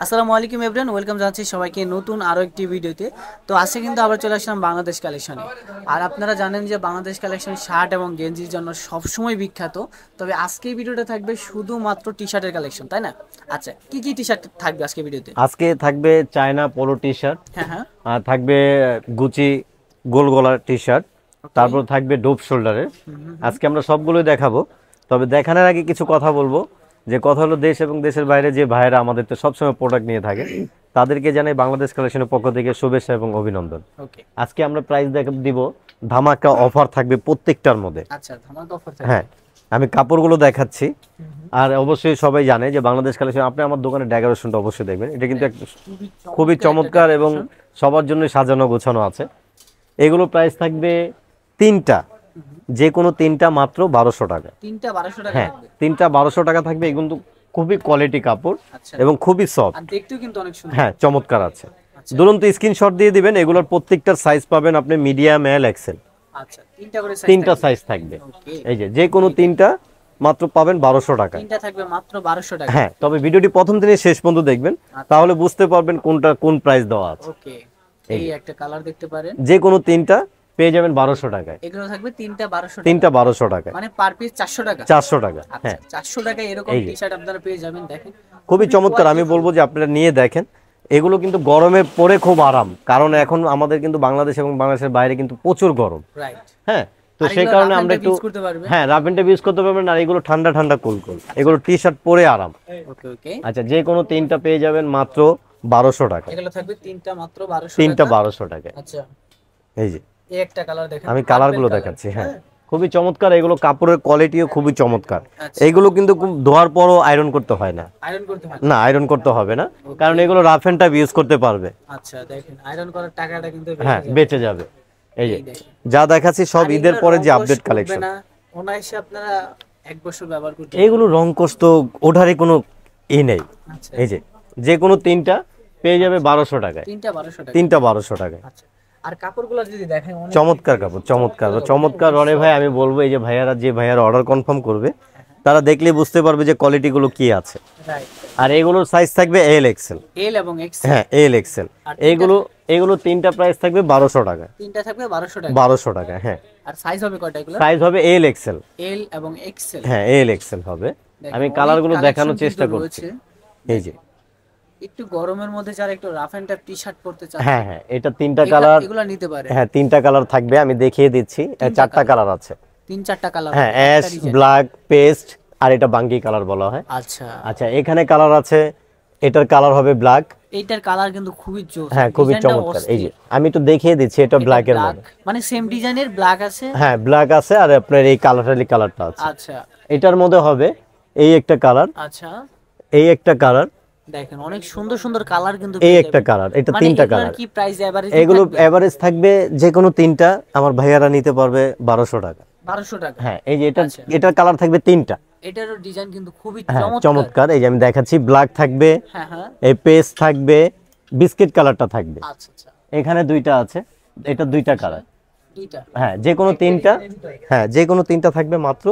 আসসালামু আলাইকুম everyone, welcome জানাচ্ছি সবাইকে নতুন আরও একটি ভিডিওতে। তো আজকে কিন্তু আবার চলে আসলাম বাংলাদেশ কালেকশনে। আর আপনারা জানেন যে বাংলাদেশ কালেকশন শার্ট এবং গেঞ্জির জন্য সবসময় বিখ্যাত। তবে আজকে এই ভিডিওটা থাকবে শুধুমাত্র টি শার্টের কালেকশন, তাই না? আচ্ছা, কি কি টি শার্ট থাকবে আজকে ভিডিওতে? আজকে থাকবে চায়না পোলো টি শার্ট, হ্যাঁ হ্যাঁ, আর থাকবে গুচি গোল গলার টি শার্ট, তারপর থাকবে ডোপ শোল্ডারের। আজকে আমরা সবগুলোই দেখাবো। তবে দেখানোর আগে কিছু কথা বলবো। যে কথা হলো, দেশ এবং দেশের বাইরে যে ভাইয়েরা আমাদের তো সবসময় প্রোডাক্ট নিয়ে থাকে, তাদেরকে জানাই বাংলাদেশ কালেকশনের পক্ষ থেকে শুভেচ্ছা এবং অভিনন্দন। ওকে। আজকে আমরা প্রাইস দিব, ধামাকা অফার থাকবে প্রত্যেকটার মধ্যে। আচ্ছা, ধামাকা অফার থাকবে। হ্যাঁ, আমি কাপড়গুলো দেখাচ্ছি। আর অবশ্যই সবাই জানে যে বাংলাদেশ কালেকশন, আপনি আমার দোকানের ডেকোরেশনটা অবশ্যই দেখবেন। এটা কিন্তু খুবই চমৎকার এবং সবার জন্য সাজানো গোছানো আছে। এগুলো প্রাইস থাকবে তিনটা, যে কোনো তিনটা মাত্র 1200 টাকা। তিনটা 1200 টাকা হ্যাঁ, থাকবে। তিনটা 1200 টাকা থাকবে। এগুলো কিন্তু খুবই কোয়ালিটি কাপড় আচ্ছা, এবং খুবই সফট। আর দেখতেও কিন্তু অনেক সুন্দর। হ্যাঁ, চমৎকার আছে। আচ্ছা দুরন্ত স্ক্রিনশট দিয়ে দিবেন। এগুলোর প্রত্যেকটার সাইজ পাবেন আপনি মিডিয়াম, এল, এক্সেল। আচ্ছা, তিনটা করে সাইজ তিনটা থাকবে। সাইজ থাকবে। ওকে, এই যে কোনো তিনটা মাত্র পাবেন 1200 টাকা। তিনটা থাকবে মাত্র 1200 টাকা। হ্যাঁ, তবে ভিডিওটি প্রথম থেকে শেষ পর্যন্ত দেখবেন, তাহলে বুঝতে পারবেন কোনটা কোন প্রাইস দেওয়া আছে। ওকে, এই একটা কালার দেখতে পারেন। যে কোনো তিনটা পেয়ে যাবেন 1200 টাকায়। এগুলো থাকবে তিনটা 1200 টাকা। তিনটা 1200 টাকায়, মানে পার পিস 400 টাকা। 400 টাকা। আচ্ছা, হ্যাঁ, 400 টাকায় এরকম এই যে টি-শার্ট আপনারা পেয়ে যাবেন। দেখেন খুবই চমৎকার। আমি বলবো যে আপনারা নিয়ে দেখেন। এগুলো কিন্তু গরমে পরে খুব আরাম, কারণ এখন আমাদের কিন্তু বাংলাদেশ এবং বাংলাদেশের বাইরে কিন্তু প্রচুর গরম। রাইট। হ্যাঁ, তো সেই কারণে আমরা একটু করতে পারবে। হ্যাঁ রাফ এন্ড টাফ ইউজ করতে পারবেন। আর এগুলো ঠান্ডা ঠান্ডা কুল কুল, এগুলো টি শার্ট পরে আরাম। ওকে ওকে, আচ্ছা, যে কোনো তিনটা পেয়ে যাবেন মাত্র 1200 টাকা। এগুলো থাকবে তিনটা মাত্র 1200 তিনটা টাকা। 1200 টাকায়। আচ্ছা, এই যে এই একটা কালার দেখেন, আমি পার্পল কালারগুলো কালার। দেখাচ্ছি। হ্যাঁ, খুবই চমৎকার। এগুলো কাপড়ের কোয়ালিটিও খুবই চমৎকার। আচ্ছা, এইগুলো কিন্তু খুব ধোয়ার পরও আয়রন করতে হয় না। আয়রন করতে হয় না, আয়রন করতে হবে না, কারণ এগুলো রাফ এন্ড টাফ ইউজ করতে পারবে। আচ্ছা, দেখেন আয়রন করার টাকাটা কিন্তু হ্যাঁ, বেঁচে যাবে। এই যে এই দেখেন। যা দেখাচ্ছি সব আর ঈদের এগুলো পরে যে রং আপডেট কোশ করবে কালেকশন। না, অনায়াসে আপনারা 1 বছর ব্যবহার করতে এইগুলো রং কোশ তো ওঠারই কোনো নেই। আচ্ছা, এই যে কোনো তিনটা পেয়ে যাবে 1200 টাকায়। তিনটা 1200 টাকা। তিনটা 1200 টাকায়। আচ্ছা, আর কাপড়গুলো যদি দেখেন অনেক চমৎকার কাপড়, চমৎকার চমৎকার। রনে ভাই, আমি বলবো এই যে ভাইয়ারা অর্ডার কনফার্ম করবে, তারা দেখলে বুঝতে পারবে যে কোয়ালিটিগুলো কি আছে। রাইট। আর এগুলোর সাইজ থাকবে এল, এক্সেল। এল এবং এক্স। হ্যাঁ, এল, এক্সেল। এগুলো তিনটা প্রাইস থাকবে 1200 টাকা। তিনটা থাকবে 1200 টাকা। 1200 টাকা। হ্যাঁ, আর সাইজ হবে কয়টা এগুলো? সাইজ হবে এল, এক্সেল। এল এবং এক্সেল। হ্যাঁ, এল, এক্সেল হবে। দেখেন, আমি অনেক কালারগুলো collection দেখানোর কিন্তু চেষ্টা করছি। রয়েছে। এই যে একটু গরমের মধ্যে যারা একটু রাফ এন্ড টাফ টি-শার্ট পরতে চান, হ্যাঁ হ্যাঁ, এটা তিনটা কালার। এগুলো নিতে পারে। হ্যাঁ, তিনটা কালার থাকবে, আমি দেখিয়ে দিচ্ছি। চারটা কালার আছে। 3-4টা কালার। হ্যাঁ, অ্যাশ, ব্ল্যাক, পেস্ট, আর এটা বাঙ্গি কালার বলা হয়। আচ্ছা আচ্ছা, এখানে কালার আছে। এটার কালার হবে ব্ল্যাক। এইটার কালার কিন্তু খুবই জোস। হ্যাঁ, খুবই চমৎকার। এই যে আমি তো দেখিয়ে দিচ্ছি, এটা ব্ল্যাক এর মধ্যে। মানে সেম ডিজাইনের ব্ল্যাক আছে। হ্যাঁ, ব্ল্যাক আছে, আর আপনার এই কালারটা আছে। আচ্ছা, এটার মধ্যে হবে এই একটা কালার, আচ্ছা এই একটা কালার, দেখেন অনেক সুন্দর সুন্দর কালার কিন্তু এই পেয়ে একটা যাবেন। কালার। এটা মানে তিনটা এগুলোর কালার। কি প্রাইস এভারেজ? এগুলো এভারেজ থাকবে যে কোনো তিনটা আমার ভাইয়ারা নিতে পারবে 1200 টাকা। 1200 টাকা। হ্যাঁ, এই যে আচ্ছা। এটার কালার থাকবে তিনটা। এটারও ডিজাইন কিন্তু খুবই হ্যাঁ, চমৎকার। চমৎকার। এই যে আমি দেখাচ্ছি, ব্ল্যাক থাকবে, হ্যাঁ হ্যাঁ, এই পেস্ট থাকবে, বিস্কিট কালারটা থাকবে। আচ্ছা আচ্ছা, এখানে দুইটা আছে, এটা দুইটা কালার। দুইটা। হ্যাঁ, যে কোনো তিনটা। হ্যাঁ, যে কোনো তিনটা থাকবে মাত্র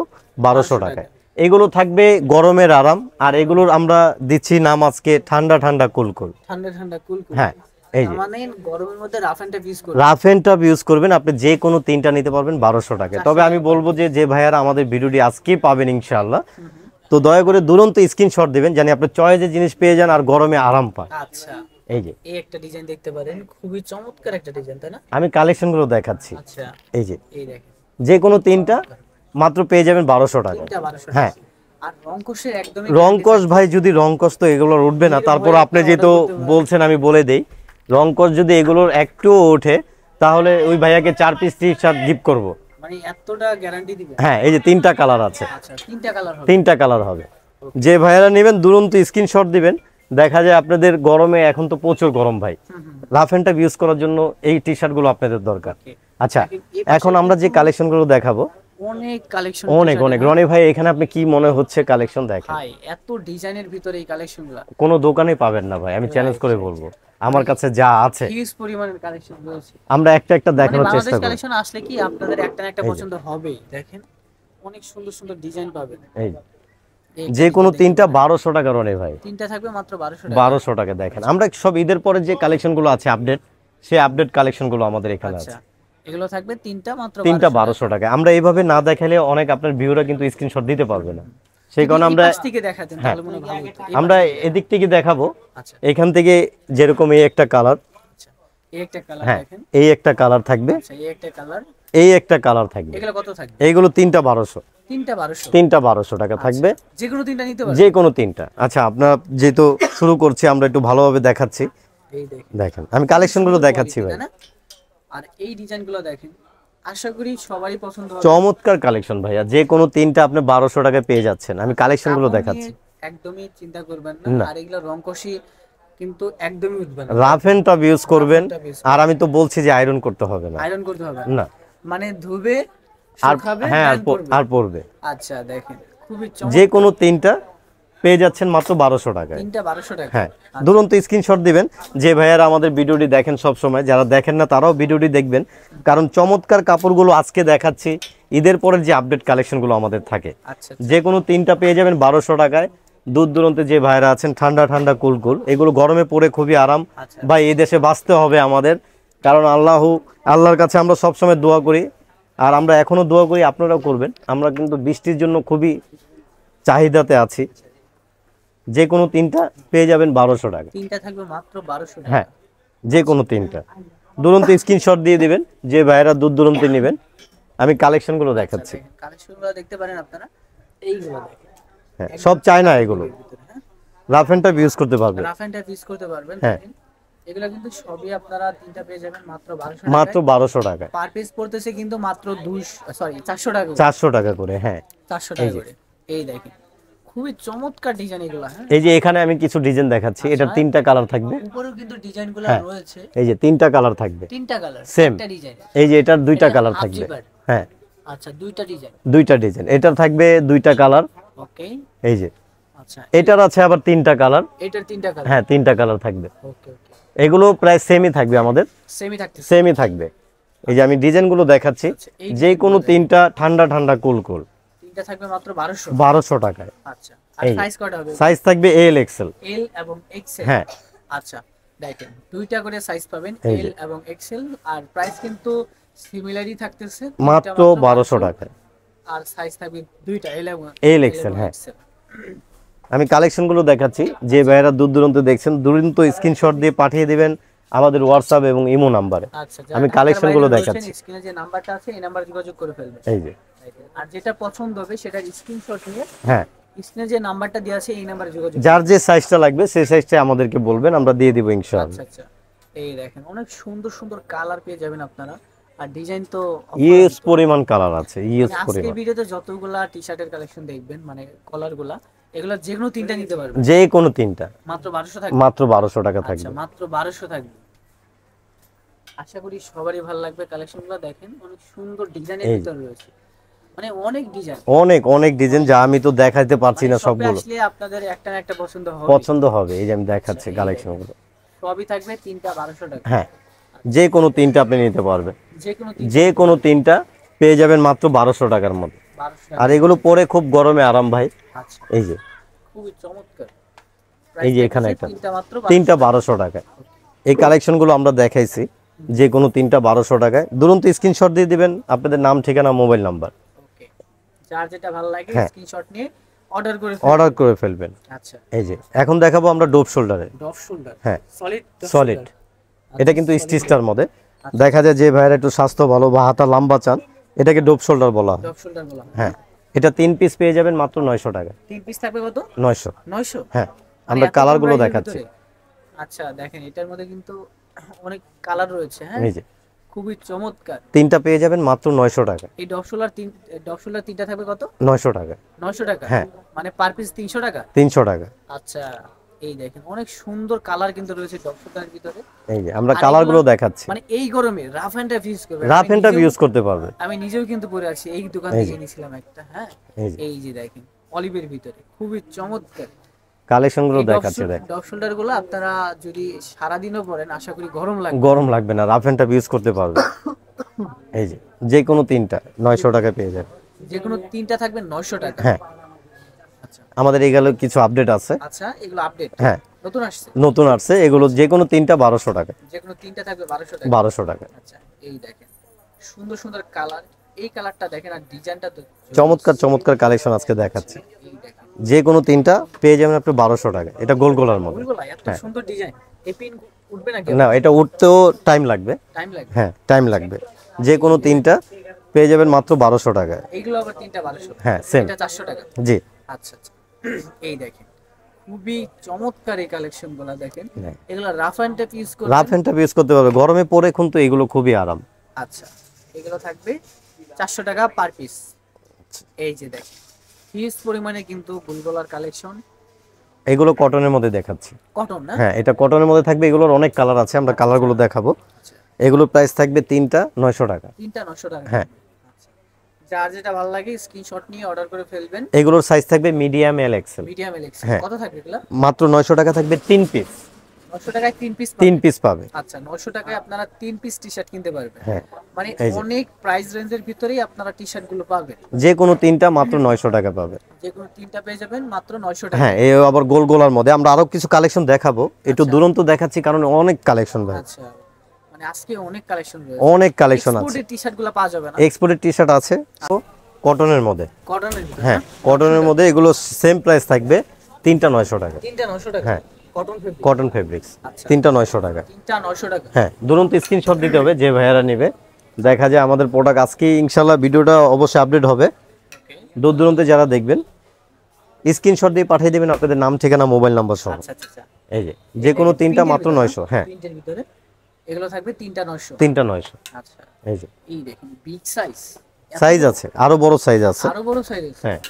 1200 টাকায়। এগুলো থাকবে গরমের আরাম, আর এগুলোর আমরা দিচ্ছি নাম আজকে ঠান্ডা ঠান্ডা কুলকুল। ঠান্ডা ঠান্ডা কুল কুল। হ্যাঁ, এই যে মানে গরমের মধ্যে রাফ এন্ড টাফ ইউজ করবে। রাফ এন্ড টাফ ইউজ করবেন, আপনি যে কোনো তিনটা নিতে পারবেন 1200 টাকায়। তবে আমি বলবো যে ভাইয়ারা আমাদের ভিডিওটি আজকেই পাবেন ইনশাআল্লাহ, তো দয়া করে দুরন্ত স্ক্রিনশট দিবেন, জানি আপনি চয়েসের জিনিস পেয়ে যান আর গরমে আরাম পান। আচ্ছা, এই যে এই একটা ডিজাইন দেখতে পারেন, খুবই চমৎকার একটা ডিজাইন, তাই না? আমি কালেকশনগুলো দেখাচ্ছি। আচ্ছা, এই যে এই দেখেন যে কোনো তিনটা মাত্র পেয়ে যাবেন 1200 টাকা। তিনটা 1200 হ্যাঁ, টাকা। আর রংকশের একদমই রংকশ ভাই, যদি রংকশ তো এগুলো উঠবে না। তারপর আপনি যেহেতু বলছেন, আমি বলে দেই, রংকশ যদি এগুলোর একটু ওঠে, তাহলে ওই ভাইয়াকে 4 পিস টি শার্ট গিফট করব। মানে এতটা গ্যারান্টি দিবেন? হ্যাঁ, এই যে তিনটা কালার আছে। আচ্ছা, তিনটা কালার হবে। তিনটা কালার হবে। যে ভাইয়ারা নেবেন দুরন্ত স্ক্রিনশট দিবেন। দেখা যায় আপনাদের গরমে, এখন তো প্রচুর গরম ভাই, রাফ এন্ড টাফ ইউজ করার জন্য এই টি শার্টগুলো আপনাদের দরকার। আচ্ছা, এখন আমরা যে কালেকশনগুলো দেখাবো, অনেক কালেকশন, অনেক অনেক। রনি ভাই, এখানে আপনি কি মনে হচ্ছে কালেকশন দেখেন? ভাই এত ডিজাইনের ভিতরে এই কালেকশনগুলো কোনো দোকানে পাবেন না ভাই, আমি চ্যালেঞ্জ করে বলবো। আমার কাছে যা আছে, হিউজ পরিমাণের কালেকশন রয়েছে। আমরা একটা একটা দেখানোর চেষ্টা বাংলাদেশ করি। কালেকশন আসলে কি আপনাদের একটা না একটা পছন্দ হবেই। দেখেন অনেক সুন্দর সুন্দর ডিজাইন পাবেন। এই যে কোনো তিনটা 1200 টাকা রনে ভাই, তিনটা থাকবে মাত্র 1200 টাকা। 1200 টাকা। দেখেন আমরা সব ঈদের পরে যে কালেকশনগুলো আছে আপডেট, সেই আপডেট কালেকশনগুলো আমাদের এখানে আচ্ছা, আছে। এগুলো থাকবে তিনটা মাত্র তিনটা 1200 1200 টাকা। আমরা এইভাবে না দেখালে অনেক আপনার ভিউরা কিন্তু স্ক্রিনশট দিতে পারবে না, সেই কারণে আমরা থেকে দেখাতেন হ্যাঁ, তাহলে মনে হয় ভালো হতো। আমরা এদিক থেকে দেখাবো। আচ্ছা এখান থেকে যেরকম এই একটা কালার, আচ্ছা, এই একটা কালার হ্যাঁ দেখেন। এই একটা কালার থাকবে, আচ্ছা, এই একটা কালার, এই একটা কালার থাকবে। এগুলো কত থাকবে? এইগুলো তিনটা 1200, তিনটা 1200। তিনটা 1200 টাকা থাকবে, যে কোনো তিনটা নিতে পারবেন। যে কোনো তিনটা। আচ্ছা আপনার যেহেতু শুরু করছি আমরা একটু ভালোভাবে দেখাচ্ছি। এই দেখেন, দেখেন আমি কালেকশনগুলো দেখাচ্ছি ভাই, তাই না? আর এই ডিজাইনগুলো দেখেন, আশা করি সবারই পছন্দ হবে। চমৎকার কালেকশন ভাইয়া, যে কোনো তিনটা আপনি 1200 টাকায় পেয়ে যাচ্ছেন। আমি কালেকশনগুলো কাপড় দেখাচ্ছি। নিয়ে একদমই চিন্তা করবেন না। না, আর এগুলো রংকশি কিন্তু একদমই উঠবে না। রাফ এন্ড টাফ ইউজ করবেন, টাফ use আর আমি তো বলছি যে আয়রন করতে হবে না। আয়রন করতে হবে না, মানে ধুবে আর শুকাবে হ্যাঁ and পরবে। আর পড়বে। আচ্ছা দেখেন, খুবই যে কোনো তিনটা পেয়ে যাচ্ছেন মাত্র 1200 টাকায়। তিনটা 1200 টাকা। হ্যাঁ, দুরন্ত স্ক্রিনশট দিবেন। যে ভাইয়ারা আমাদের ভিডিওটি দেখেন সব সময়, যারা দেখেন না তারাও ভিডিওটি দেখবেন, কারণ চমৎকার কাপড়গুলো আজকে দেখাচ্ছি। ঈদের পরের যে আপডেট কালেকশনগুলো আমাদের থাকে, আচ্ছা যে কোনো তিনটা পেয়ে যাবেন 1200 টাকায়। দূর দূরান্তে যে ভাইরা আছেন, ঠান্ডা ঠান্ডা কুলকুল, এগুলো গরমে পরে খুবই আরাম। আচ্ছা। ভাই এই দেশে বাঁচতে হবে আমাদের, কারণ আল্লাহর কাছে আমরা সবসময় দোয়া করি, আর আমরা এখনো দোয়া করি, আপনারাও করবেন। আমরা কিন্তু বৃষ্টির জন্য খুবই চাহিদাতে আছি। যে কোনো তিনটা পেয়ে যাবেন 1200 টাকা। তিনটা থাকবে মাত্র 1200 টাকা। হ্যাঁ, যে কোনো তিনটা দুরন্ত স্ক্রিনশট দিয়ে দিবেন, যে ভাইরা দূর দূরান্তে নেবেন। আমি কালেকশনগুলো দেখাচ্ছি। কালেকশনগুলো দেখতে পারেন আপনারা, এইগুলো দেখেন। হ্যাঁ, সব চায়না এগুলো, রাফ এন্ড টাফ ইউজ করতে পারবেন। রাফ এন্ড টাফ ইউজ করতে পারবেন। হ্যাঁ। দেখেন, এগুলো কিন্তু সবই আপনারা তিনটা পেয়ে যাবেন মাত্র 1200 মাত্র টাকায়। 1200 টাকায়, পার পিস পড়তেছে কিন্তু মাত্র 400 টাকা করে। 400 টাকা করে। হ্যাঁ, 400 টাকা করে। এই দেখেন, খুবই চমৎকার ডিজাইন এগুলো। হ্যাঁ, এই যে এখানে আমি কিছু ডিজাইন দেখাচ্ছি, এটার তিনটা কালার থাকবে। উপরেও কিন্তু ডিজাইনগুলো হ্যাঁ। রয়েছে, এই যে তিনটা কালার থাকবে, তিনটা কালার, Same. একটা ডিজাইন। এই যে এটার দুইটা এটা কালার half থাকবে। zipper। হ্যাঁ, আচ্ছা, দুইটা ডিজাইন। দুইটা ডিজাইন, এটার থাকবে দুইটা কালার। ওকে, এই যে আচ্ছা, এটার আছে আবার তিনটা কালার। এটার তিনটা কালার। হ্যাঁ, তিনটা কালার থাকবে। ওকে ওকে, এগুলো প্রায় সেমই থাকবে, আমাদের সেমই থাকতেছে। সেমই থাকবে। এই যে আমি ডিজাইনগুলো দেখাচ্ছি, আচ্ছা, এই যে কোনো তিনটা ঠান্ডা ঠান্ডা কুলকুল, তিনটা থাকবে মাত্র 1200। 1200 টাকায়। আচ্ছা, আর এই। সাইজ কয়টা হবে? সাইজ থাকবে এল এক্সেল। এল এবং এক্সেল। হ্যাঁ, আচ্ছা, দেখেন দুইটা করে সাইজ পাবেন, এই এল যে। এবং এক্সেল, আর প্রাইস কিন্তু সিমিলারই থাকতেছে। মাত্র 1200 টাকায়। আর সাইজ থাকবে দুইটা, এল এবং এল এক্সেল। হ্যাঁ, আমি কালেকশনগুলো দেখাচ্ছি। যে ভাইয়েরা দূর দূরান্ত দেখছেন, দুরন্ত স্ক্রিনশট দিয়ে পাঠিয়ে দিবেন আমাদের হোয়াটসঅ্যাপ এবং ইমো নাম্বারে। আচ্ছা, আমি কালেকশনগুলো দেখাচ্ছি। স্ক্রিনে যে নাম্বারটা আছে এই নাম্বারে যোগাযোগ করে ফেলবেন। এই যে, আর যেটা পছন্দ হবে সেটার স্ক্রিনশট নিয়ে হ্যাঁ, স্ক্রিনে যে নাম্বারটা দেওয়া আছে এই নাম্বারে যোগাযোগ। যার যে সাইজটা লাগবে সেই সাইজটা আমাদেরকে বলবেন, আমরা দিয়ে দিব ইনশাআল্লাহ। আচ্ছা আচ্ছা, এই দেখেন অনেক সুন্দর সুন্দর কালার পেয়ে যাবেন আপনারা, আর ডিজাইন তো ইউজ পরিমাণ কালার আছে, ইউজ আজকের পরিমাণ। ভিডিওতে যতগুলা টি শার্টের কালেকশন দেখবেন, মানে কলারগুলা, এগুলা যে কোনো তিনটা নিতে পারবেন যে কোনো তিনটা মাত্র 1200 থাকবে। মাত্র 1200 টাকা আচ্ছা, থাকবে। মাত্র 1200 থাকবে। আশা করি সবারই ভালো লাগবে। কালেকশনগুলো দেখেন, অনেক সুন্দর ডিজাইনের এই। ভিতর রয়েছে, মানে অনেক ডিজাইন। অনেক অনেক ডিজাইন, যা আমি তো দেখাইতে পারছি না শপে সবগুলো। আসলে আপনাদের একটা না একটা পছন্দ হবে। পছন্দ হবে। এই যে আমি দেখাচ্ছি কালেকশনগুলো। সবই থাকবে তিনটা 1200 টাকা। হ্যাঁ, যে কোনো তিনটা আপনি নিতে পারবেন। যে কোনো যে কোনো তিনটা পেয়ে যাবেন মাত্র 1200 টাকার মধ্যে। 1200 টাকা। আর এগুলো পরে খুব গরমে আরাম ভাই। আচ্ছা, এই যে, খুবই চমৎকার। এই যে Price এখানে থাকতেছে একটা, তিনটা মাত্র তিনটা 1200 টাকায়। এই কালেকশনগুলো আমরা দেখাইছি। যে কোনো তিনটা 1200 টাকায়। দুরন্ত স্ক্রিনশট দিয়ে দিবেন আপনাদের নাম, ঠিকানা, মোবাইল নাম্বার। ওকে, যার যেটা ভালো লাগে হ্যাঁ। স্ক্রিনশট নিয়ে অর্ডার করে অর্ডার করে ফেলবেন। আচ্ছা, এই যে এখন দেখাবো আমরা ডোপ শোল্ডারে। ডফ শোল্ডার। হ্যাঁ, সলিড সলিড। এটা কিন্তু স্টিচটার মধ্যে দেখা যায়, যে ভাইয়ের একটু স্বাস্থ্য ভালো বা হাতা লম্বা চান, এটাকে ডোপ শোল্ডার বলা হয়। ডফ শোল্ডার বলা হয়। হ্যাঁ, এটা 3 পিস পেয়ে যাবেন মাত্র 900 টাকা। তিন পিস থাকবে কত? 900। 900। হ্যাঁ, মানে আমরা এত কম কালারগুলো price এর দেখাচ্ছি। ভিতরে? আচ্ছা, দেখেন এটার মধ্যে কিন্তু অনেক কালার রয়েছে। হ্যাঁ, এই যে খুবই চমৎকার। তিনটা পেয়ে যাবেন মাত্র 900 টাকা। এই ডফ শোল্ডার তিনটা থাকবে কত? 900 টাকা। 900 টাকা। হ্যাঁ। মানে পার পিস 300 টাকা। 300 টাকা। আচ্ছা, এই দেখেন অনেক সুন্দর কালার কিন্তু রয়েছে ডফ শোল্ডারের ভিতরে। এই যে আমরা আর কালারগুলো এগুলো দেখাচ্ছি। মানে এই গরমে রাফ এন্ড টাফ ইউজ করবে। রাফ এন্ড টাফ ইউজ করতে পারবে। আমি নিজেও কিন্তু পরে আছি, এই দোকান এই থেকে যে। নিয়েছিলাম একটা। হ্যাঁ, এই যে এই যে দেখেন অলিভের ভিতরে খুবই চমৎকার কালেকশনগুলো দেখাচ্ছি। দেখ, ডফ শোল্ডার গুলো আপনারা যদি সারাদিনও পরেন আশা করি গরম লাগবে। গরম লাগবে না, রাফ এন্ড টাফ ইউজ করতে পারবে। এই যে যে কোনো তিনটা 900 টাকা পেয়ে যাবে। যে কোনো তিনটা থাকবে 900 টাকা। হ্যাঁ, আচ্ছা আমাদের এগুলো কিছু আপডেট আছে। আচ্ছা, এগুলো আপডেট হ্যাঁ নতুন আসছে? নতুন আসছে এগুলো, যে কোনো তিনটা 1200 টাকা। যে কোনো তিনটা থাকবে 1200 টাকা। 1200 টাকা। আচ্ছা এই দেখেন সুন্দর সুন্দর কালার, এই কালারটা দেখেন আর ডিজাইনটা তো চমৎকার চমৎকার কালেকশন আজকে দেখাচ্ছি। এই দেখেন যে কোনো তিনটা পেয়ে যাবেন আপনি 1200 টাকা। এটা গোল গোলার মধ্যে। ফুলগুলো এত সুন্দর ডিজাইন, এই পিন উঠবে নাকি? না এটা উঠতেও টাইম লাগবে। টাইম লাগবে? হ্যাঁ টাইম লাগবে। যে কোনো তিনটা পেয়ে যাবেন মাত্র 1200 টাকায়। এইগুলো আবার তিনটা 1200? হ্যাঁ সেম। এটা 400 টাকা? জি। আচ্ছা আচ্ছা এই দেখেন খুবই চমৎকার এই কালেকশনগুলো দেখেন। হ্যাঁ। এগুলো রাফ অ্যান্ড টাইপ ইউজ করবেন? রাফ এন্ড টাফ ইউজ করতে পারবে, গরমে পরে কিন্তু এগুলো খুবই আরাম। আচ্ছা এগুলো থাকবে 400 টাকা পার পিস। এই যে দেখেন হিউজ পরিমাণে কিন্তু গুলগলার কালেকশন। এগুলো কটনের মধ্যে দেখাচ্ছি। কটন না? হ্যাঁ এটা কটনের মধ্যে থাকবে, এগুলোর অনেক কালার আছে, আমরা কালারগুলো দেখাবো। আচ্ছা এগুলোর প্রাইস থাকবে তিনটা 900 টাকা। তিনটা 900 টাকা? হ্যাঁ। আচ্ছা যার যেটা ভালো লাগে স্ক্রিনশট নিয়ে অর্ডার করে ফেলবেন। এগুলোর সাইজ থাকবে medium L Excel. Medium Excel. হ্যাঁ। কত থাকবে এগুলো? মাত্র 900 টাকা থাকবে 3 পিস। 900 টাকায় 3 পিস? 3 পিস পাবে। আচ্ছা 900 টাকায় আপনারা 3 পিস টি-শার্ট কিনতে পারবেন। হ্যাঁ মানে এই যে। অনেক প্রাইস রেঞ্জের ভিতরেই আপনারা টি-শার্ট গুলো পাবেন। যে কোনো তিনটা মাত্র 900 টাকা পাবে। যে কোনো তিনটা পেয়ে যাবেন মাত্র 900 টাকা। হ্যাঁ এই আবার গোল গোলার মধ্যে আমরা আরো কিছু কালেকশন দেখাবো, একটু দুরন্ত দেখাচ্ছি কারণ অনেক কালেকশন ভাই। আচ্ছা মানে আজকে অনেক কালেকশন রয়েছে। অনেক কালেকশন আছে। এক্সপোর্টের টি-শার্ট গুলো পাওয়া যাবে না? এক্সপোর্টের টি-শার্ট আছে কটনের মধ্যে। কটনের ভিতরে? হ্যাঁ কটনের মধ্যে এগুলো সেম প্রাইস থাকবে তিনটা 900 টাকা। তিনটা 900 টাকা? হ্যাঁ কটন ফেব্রিক? কটন ফেব্রিক্স আচ্ছা। তিনটা 900 টাকা। তিনটা 900 টাকা? হ্যাঁ দুরন্ত স্ক্রিনশট দিতে হবে যে ভাইয়ারা নেবে। দেখা যায় আমাদের প্রোডাক্ট আজকে ইনশাল্লাহ ভিডিওটা অবশ্যই আপডেট হবে। ওকে দূর দূরান্তে যারা দেখবেন স্ক্রিনশট দিয়ে পাঠিয়ে দেবেন আপনাদের নাম ঠিকানা মোবাইল নাম্বার সহ। আচ্ছা আচ্ছা এই যে কোনো তিনটা মাত্র 900। হ্যাঁ প্রিন্টের ভিতরে এগুলো থাকবে তিনটা 900? তিনটা 900। আচ্ছা এই যে এই দেখুন বিগ সাইজ। সাইজ আছে, আরো বড় সাইজ আছে। আরো বড় সাইজ আছে? হ্যাঁ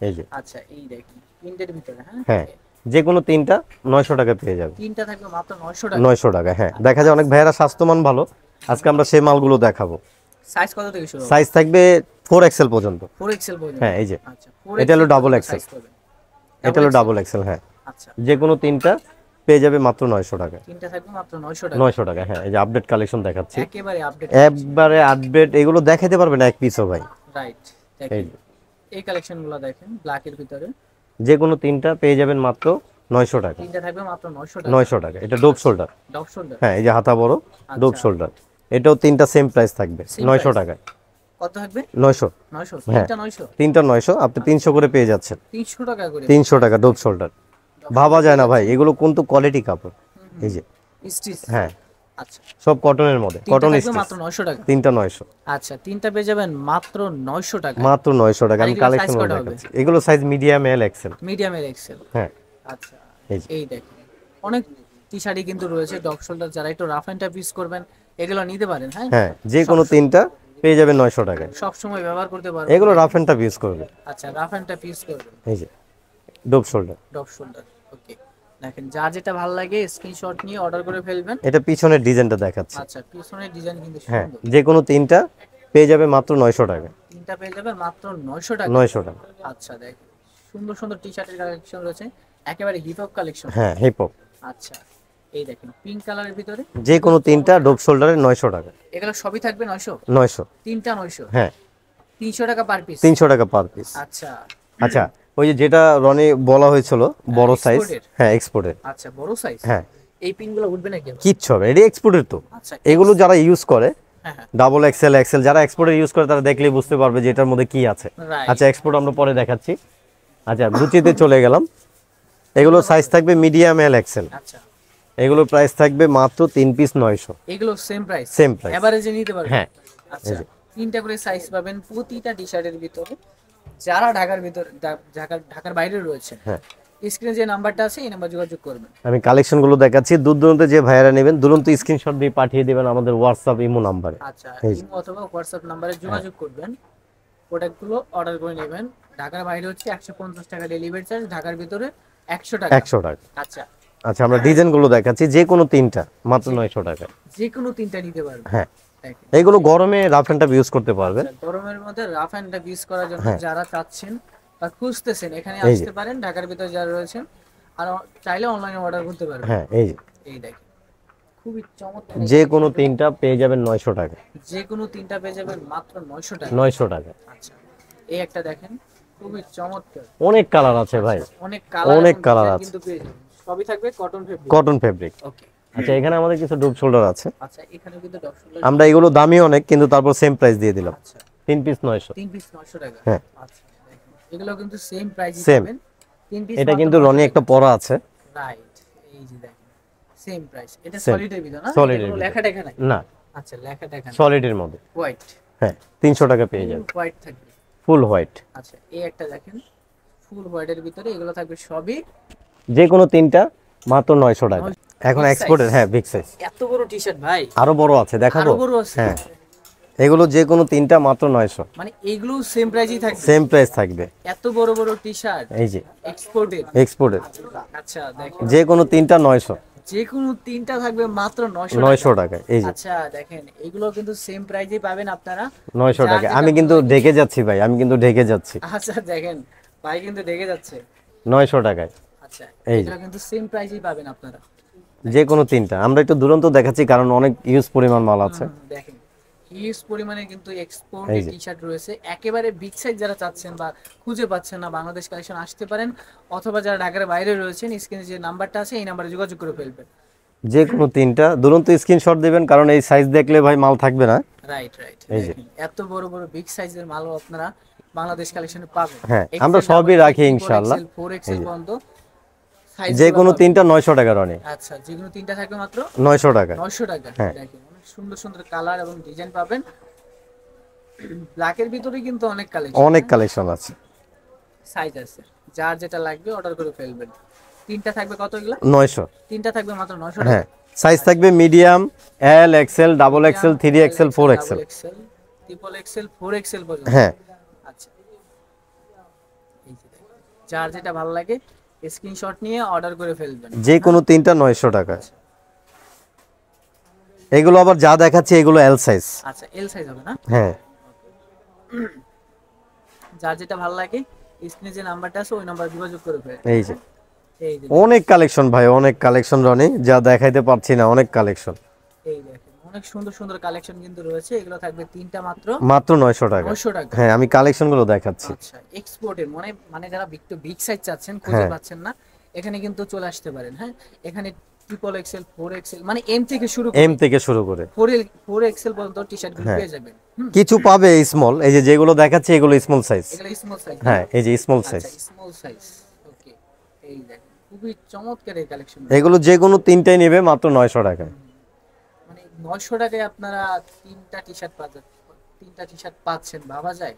এই যে। আচ্ছা এই দেখুন প্রিন্টের ভিতরে? হ্যাঁ হ্যাঁ যে কোনো তিনটা 900 টাকা পেয়ে যাবে। তিনটা থাকবে মাত্র 900 টাকা? 900 টাকা। হ্যাঁ দেখা যায় অনেক ভাইয়ারা স্বাস্থ্যমান ভালো, আজকে আমরা সেই মালগুলো দেখাবো। সাইজ কত থেকে শুরু? সাইজ থাকবে 4 এক্সেল পর্যন্ত। 4 এক্সেল পর্যন্ত? হ্যাঁ এই যে আচ্ছা এটা হলো ডাবল এক্সেল। এটা হলো ডাবল এক্সেল। হ্যাঁ আচ্ছা যে কোনো তিনটা পেয়ে যাবে মাত্র 900 টাকা। তিনটা থাকবে মাত্র 900 টাকা? 900 টাকা। হ্যাঁ এই যে আপডেট কালেকশন দেখাচ্ছি, একেবারে আপডেট। একবারে আপডেট, এগুলো দেখাতে পারবেন এক পিসও ভাই। রাইট এই দেখেন এই কালেকশনগুলো দেখেন ব্ল্যাকের ভিতরে। যে কোনো তিনটা পেয়ে যাবেন মাত্র 900 টাকা। তিনটা থাকবে মাত্র 900 টাকা? 900 টাকা। এটা ডোপ শোল্ডার। Dog shoulder? হ্যাঁ এই যে হাতা বড় ডোপ শোল্ডার, এটাও তিনটা সেম প্রাইস থাকবে Same 900 price? টাকায়। কত থাকবে? 900। 900? হ্যাঁ। তিনটা 900? তিনটা 900, আপনি 300 করে পেয়ে যাচ্ছেন। 300 টাকা করে? 300 টাকা ডোপ শোল্ডার। ভাবা যায় না ভাই, এগুলো কিন্তু কোয়ালিটি কাপড়। এই যে স্টিচ? হ্যাঁ আচ্ছা সব কটনের মধ্যে, তিনটা কটন থাকবে স্টিচ। মাত্র 900 টাকা? তিনটা 900। আচ্ছা তিনটা পেয়ে যাবেন মাত্র 900 টাকা? মাত্র 900 টাকা। আর আমি এগুলো কালেকশন size কটা হবে? দেখাচ্ছি, এগুলো size medium L Excel. Medium এর এক্সেল? হ্যাঁ আচ্ছা এই যে। এই দেখেন অনেক টি-শার্টই কিন্তু রয়েছে ডগ শোল্ডার, যারা একটু রাফ এন্ড টাফ ইউজ করবেন এগুলো নিতে পারেন। হ্যাঁ হ্যাঁ যে কোনো তিনটা পেয়ে যাবেন 900 টাকায়। সব সময় ব্যবহার করতে পারবেন এগুলো রাফ এন্ড টাফ ইউজ করবে। আচ্ছা রাফ এন্ড টাফ ইউজ করবেন। এই যে ডোপ শোল্ডার। ডগ শোল্ডার ওকে দেখেন যার যেটা ভালো লাগে স্ক্রিনশট নিয়ে অর্ডার করে ফেলবেন। এটা পিছনের ডিজাইনটা দেখাচ্ছি। আচ্ছা পিছনের ডিজাইন কিন্তু হ্যাঁ সুন্দর। যে কোনো তিনটা পেয়ে যাবে মাত্র 900 টাকা। তিনটা পেয়ে যাবেন মাত্র 900 টাকা? 900 টাকা। আচ্ছা দেখেন সুন্দর সুন্দর টি-শার্টের কালেকশন রয়েছে, একেবারে হিপ হপ কালেকশন। হ্যাঁ হিপ হপ। আচ্ছা এই দেখেন পিঙ্ক কালারের ভিতরে যে কোনো তিনটা ডোপ শোল্ডারে 900 টাকা। এগুলো সবই থাকবে 900? 900। তিনটা 900? হ্যাঁ 300 টাকা পার পিস? 300 টাকা পার পিস। আচ্ছা আচ্ছা ওই যে যেটা রনি বলা হয়েছিল বড় সাইজ, exported? হ্যাঁ এক্সপোর্টের। আচ্ছা বড় সাইজ? হ্যাঁ এই পিনগুলো উঠবে নাকি আবার? কিচ্ছু হবে, এটি এক্সপোর্টের তো। আচ্ছা এগুলো যারা ইউজ করে হ্যাঁ হ্যাঁ ডাবল এক্সেল এক্সেল, যারা এক্সপোর্টের ইউজ করে তারা দেখলেই বুঝতে পারবে যে এটার মধ্যে কি আছে। রাইট। আচ্ছা এক্সপোর্ট আমরা পরে দেখাচ্ছি। আচ্ছা গুচিতে চলে গেলাম, এগুলো সাইজ থাকবে মিডিয়াম এল এক্সেল। আচ্ছা এগুলো প্রাইস থাকবে মাত্র 3 পিস 900। এগুলো সেম প্রাইস? Same price. এভারেজে নিতে পারবেন? হ্যাঁ আচ্ছা তিনটা করে সাইজ পাবেন প্রতিটা টি-শার্টের ভিতরে। যারা ঢাকার ভিতরে ঢাকার বাইরে রয়েছে হ্যাঁ স্ক্রিনে যে নাম্বারটা আছে এই নাম্বার যোগাযোগ করবেন। আমি কালেকশনগুলো দেখাচ্ছি, দূর দূরান্তে যে ভাইয়ারা নেবেন দুরন্ত স্ক্রিনশট দিয়ে পাঠিয়ে দেবেন আমাদের হোয়াটসঅ্যাপ ইমো নাম্বারে। আচ্ছা ইমো অথবা হোয়াটসঅ্যাপ নাম্বারে যোগাযোগ করবেন, প্রোডাক্টগুলো অর্ডার করে নেবেন। ঢাকার বাইরে হচ্ছে 150 টাকা ডেলিভারি চার্জ, ঢাকার ভিতরে 100 টাকা। 100 টাকা। আচ্ছা আচ্ছা আমরা ডিজাইনগুলো দেখাচ্ছি, যে কোনো তিনটা মাত্র 900 টাকা। যে কোনো তিনটা নিতে পারবেন। হ্যাঁ দেখেন এগুলো গরমে রাফ অ্যান্ড টাফ ইউজ করতে পারবেন। আচ্ছা, গরমের মধ্যে রাফ এন্ড টাফ ইউজ করার জন্য হ্যাঁ। যারা চাচ্ছেন বা খুঁজতেছেন এখানে এই যে। আসতে পারেন, ঢাকার ভিতরে যারা রয়েছেন। আর চাইলে অনলাইনে অর্ডার করতে পারবেন। হ্যাঁ এই যে এই দেখেন খুবই চমৎকার। যে কোনো তিনটা পেয়ে যাবেন 900 টাকা। যে কোনো তিনটা পেয়ে যাবেন মাত্র 900 টাকা। 900 টাকা। আচ্ছা এই একটা দেখেন খুবই চমৎকার। অনেক কালার আছে ভাই, অনেক কালার, অনেক কালার আছে, কিন্তু পেয়ে যাবেন। সবই থাকবে cotton fabric. Cotton fabric. Okay. আচ্ছা এখানে আমাদের কিছু ডুপ শোল্ডার আছে। আচ্ছা এখানে কিন্তু ডক্টর। আমরা এগুলো দামি অনেক, কিন্তু তারপর সেম প্রাইস দিয়ে দিলাম। আচ্ছা 3 পিস 900। 3 পিস 900 টাকা। হ্যাঁ আচ্ছা দেখেন এগুলো কিন্তু সেম প্রাইসই সেম। পাবেন। 3 পিস এটা কিন্তু রনি একটা পরা আছে। রাইট, এই যে দেখেন সেম প্রাইস। এটা Same. সলিডের ভিতর না? Solid এর এটা কোনো ভিতর। লেখা টেখা নাই? না, আচ্ছা লেখা টেখা নাই। সলিডের মধ্যে। হোয়াইট। হ্যাঁ 300 টাকা পেয়ে যাবেন, হোয়াইট থাকবে। ফুল হোয়াইট। আচ্ছা এই একটা দেখেন ফুল হোয়াইটের ভিতরে, এগুলো থাকবে সবই যে কোনো তিনটা মাত্র 900 টাকা। এখন Big এক্সপোর্টের, size? হ্যাঁ বিগ সাইজ। এত বড় টি-শার্ট ভাই? আরো বড় আছে, দেখাবো? আরো বড় আছে? হ্যাঁ এগুলো যে কোনো তিনটা মাত্র 900, মানে এগুলো সেম প্রাইসই থাকবে? সেম প্রাইস থাকবে। এত বড় বড় টি-শার্ট এই যে এক্সপোর্টেড? এক্সপোর্টের আচ্ছা দেখেন যে কোনো তিনটা 900, যে কোনো তিনটা থাকবে মাত্র 900 900 টাকা। এই যে আচ্ছা দেখেন এগুলো কিন্তু সেম প্রাইসেই পাবেন আপনারা। 900 যার টাকা। যেটা আমি কিন্তু ঢেকে যাচ্ছি ভাই, আমি কিন্তু ঢেকে যাচ্ছি। আচ্ছা দেখেন ভাই কিন্তু দেখে যাচ্ছে। 900 টাকায় আচ্ছা এই যে। এগুলো কিন্তু সেম প্রাইসেই পাবেন আপনারা। যে কোনো তিনটা। আমরা একটু দুরন্ত দেখাচ্ছি কারণ অনেক ইউজ পরিমাণ মাল আছে। দেখেন হিউজ পরিমাণে কিন্তু এক্সপোর্ট এই যে। টি-শার্ট রয়েছে। একেবারে বিগ সাইজ যারা চাচ্ছেন বা খুঁজে পাচ্ছেন না, বাংলাদেশ কালেকশন আসতে পারেন, অথবা যারা ঢাকার বাইরে রয়েছেন স্ক্রিনে যে নাম্বারটা আছে এই নাম্বারে যোগাযোগ করে ফেলবেন। যে কোনো তিনটা দুরন্ত স্ক্রিনশট দিবেন, কারণ এই সাইজ দেখলে ভাই মাল থাকবে না। Right right. এই যে। এত বড় বড় বিগ সাইজের মালও আপনারা বাংলাদেশ কালেকশনে পাবেন। হ্যাঁ, আমরা সবই রাখি ইনশাআল্লাহ। 4XL পর্যন্ত সাইজ যে কোনো তিনটা 900 টাকা রনি। আচ্ছা যে কোনো তিনটা থাকবে মাত্র 900 টাকা। 900 টাকা। হ্যাঁ। দেখেন অনেক সুন্দর সুন্দর কালার এবং ডিজাইন পাবেন। ব্ল্যাকের ভিতরে কিন্তু অনেক কালেকশন, অনেক কালেকশন আছে, সাইজ আছে, যার যেটা লাগবে অর্ডার করে ফেলবেন। তিনটা থাকবে কত এগুলা? 900। তিনটা থাকবে মাত্র 900 টাকা। হ্যাঁ সাইজ থাকবে medium, L, XL, double XL, 3XL, 4XL। Triple XL, 4XL পর্যন্ত। হ্যাঁ আচ্ছা এই যে দেখেন, যার যেটা ভালো লাগে স্ক্রিনশট নিয়ে অর্ডার করে ফেলবেন। যে কোনো তিনটা 900 টাকা। এগুলো আবার যা দেখাচ্ছে এগুলো এল সাইজ। আচ্ছা এল সাইজ হবে না? হ্যাঁ যার যেটা ভালো লাগে স্ক্রিনে যে নাম্বারটা আছে ওই নাম্বারে যোগাযোগ করে ফেলবেন। এই যে এই যে অনেক কালেকশন ভাই, অনেক কালেকশন রনি, যা দেখাইতে পারছি না, অনেক কালেকশন। এই দেখেন অনেক সুন্দর সুন্দর কালেকশন কিন্তু রয়েছে। এগুলো থাকবে তিনটা মাত্র মাত্র 900 টাকা। 900 টাকা। হ্যাঁ আমি কালেকশন গুলো দেখাচ্ছি। আচ্ছা এক্সপোর্টের মানে যারা বিগ সাইজ চাচ্ছেন, খুঁজে হ্যাঁ। পাচ্ছেন না, এখানে কিন্তু চলে আসতে পারেন। হ্যাঁ এখানে ট্রিপল এক্সেল, 4XL মানে এম থেকে শুরু করে এম থেকে শুরু করে 4XL পর্যন্ত টি-শার্ট গুলো হ্যাঁ। পেয়ে যাবেন। কিছু পাবে স্মল, এই যে যেগুলো দেখাচ্ছে এগুলো স্মল সাইজ। এগুলো স্মল সাইজ। হ্যাঁ এই যে স্মল সাইজ। আচ্ছা স্মল সাইজ। ওকে এই দেখেন খুবই চমৎকার এই কালেকশন। এগুলো যে কোনো তিনটাই নেবে মাত্র 900 টাকা। মানে 900 টাকায় আপনারা তিনটা টি-শার্ট পাচ্ছেন, ভাবা যায়?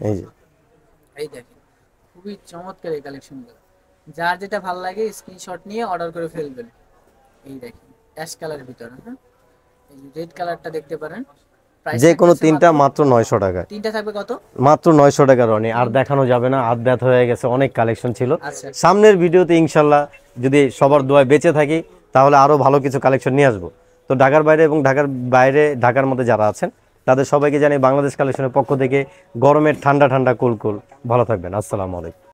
এই যে এই দেখেন খুবই চমৎকার এই কালেকশনগুলো। যার যেটা ভালো লাগে স্ক্রিনশট নিয়ে অর্ডার করে ফেলবেন। এই দেখেন অ্যাশ কালারের ভিতরে, হ্যাঁ এই রেড কালারটা দেখতে পারেন। প্রাইস যে কোনো তিনটা মাত্র 900 টাকা। তিনটা থাকবে কত? মাত্র 900 টাকা রনি। আর দেখানো যাবে না, হাত ব্যথা হয়ে গেছে, অনেক কালেকশন ছিল। আচ্ছা সামনের ভিডিওতে ইনশাল্লাহ যদি সবার দোয়ায় বেঁচে থাকি তাহলে আরো ভালো কিছু কালেকশন নিয়ে আসবো। তো ঢাকার বাইরে এবং ঢাকার বাইরে, ঢাকার মধ্যে যারা আছেন তাদের সবাইকে জানাই বাংলাদেশ কালেকশনের পক্ষ থেকে গরমের ঠান্ডা ঠান্ডা কুল কুল। ভালো থাকবেন, আসসালামু আলাইকুম।